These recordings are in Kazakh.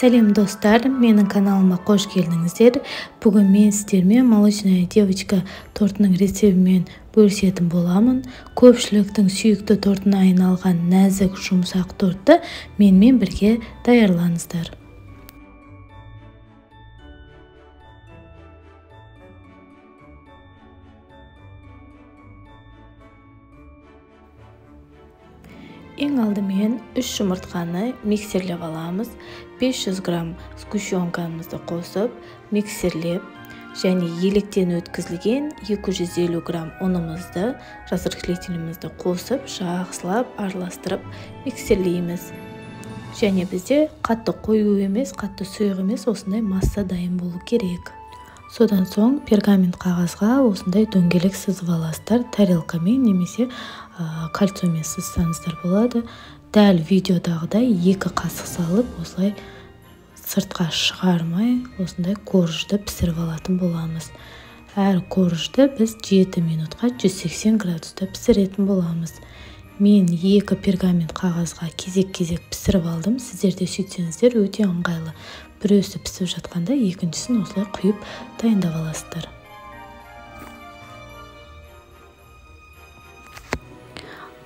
Сәлем достар, менің каналыма қош келдіңіздер. Бүгін мен сіздермен молочная девочка тортының рецебімен бөлісетін боламын. Көпшіліктің сүйікті тортына айналған нәзік жұмсақ тортты менімен бірге даярлаңыздар. Ең алдымен 3 жұмыртқаны миксерлеп аламыз. 500 грамм сгущенкамызды қосып, миксерлеп, және електен өткізілген 250 грамм ұнымызды, разрыхлителімізді қосып, жақсылап араластырып миксерлейміз. Және бізде қатты қою емес, қатты сұйық емес, осындай масса дайын болу керек. Содан соң пергамент қағазға осындай дөңгелек сызып аласыздар, тарелкамен немесе кольцомен сызсаңыздар болады. Дәл видеодағыдай 2 қасық салып, осылай сыртқа шығармай, осындай коржды пісіріп алатын боламыз. Әр коржды біз 7 минутқа 180 градуста пісіретін боламыз. Мен 2 пергамент қағазға кезек-кезек пісіріп алдым. Сіздерде сөйтсеңіздер өте ыңғайлы. Біреусі пісіп жатқанда екіншісін осылай құйып дайындап аласыздар.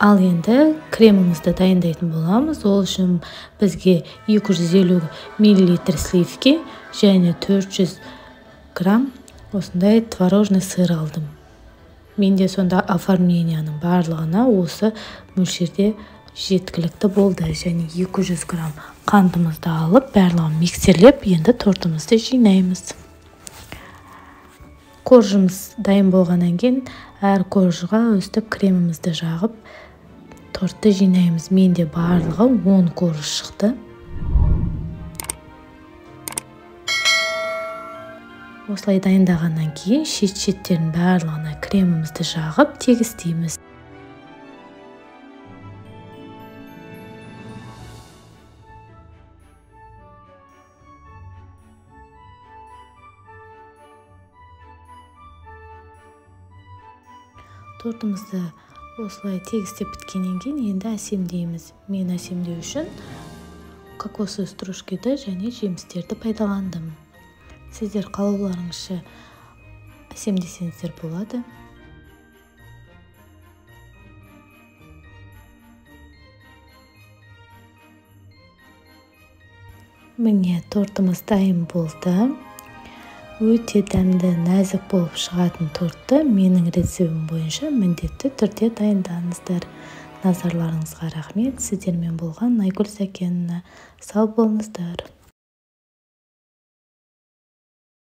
Ал енді кремімізді дайындайтын боламыз. Ол үшін бізге 250 мл сливки және 400 грамм осындай творожный сыр алдым. Менде сонда оформленияның барлығына осы мөлшерде жеткілікті болды. Және 200 грамм қантымызды алып, барлығын миксерлеп, енді тортымызды жинаймыз. Коржымыз дайын болғаннан кейін әр коржыға өстіп кремімізді жағып, тортты жинаймыз. Менде барлығы 10 корж шықты. Осылай дайындағаннан кейін шет-шеттерін барлығына кремімізді жағып тегістейміз. Тортымызды осылай тегістеп біткеннен кейін енді әсемдейміз. Мен әсемдеу үшін кокосовый стружкиді және жемістерді пайдаландым. Сіздер қалауларыңызша әсемдесеңіздер болады. Міне тортымыз дайын болды. Өте дәмді, нәзік болып шығатын тортты менің рецебім бойынша міндетті түрде дайындаңыздар. Назарларыңызға рахмет. Сіздермен болған Айгүл Сәкенова. Сау болыңыздар.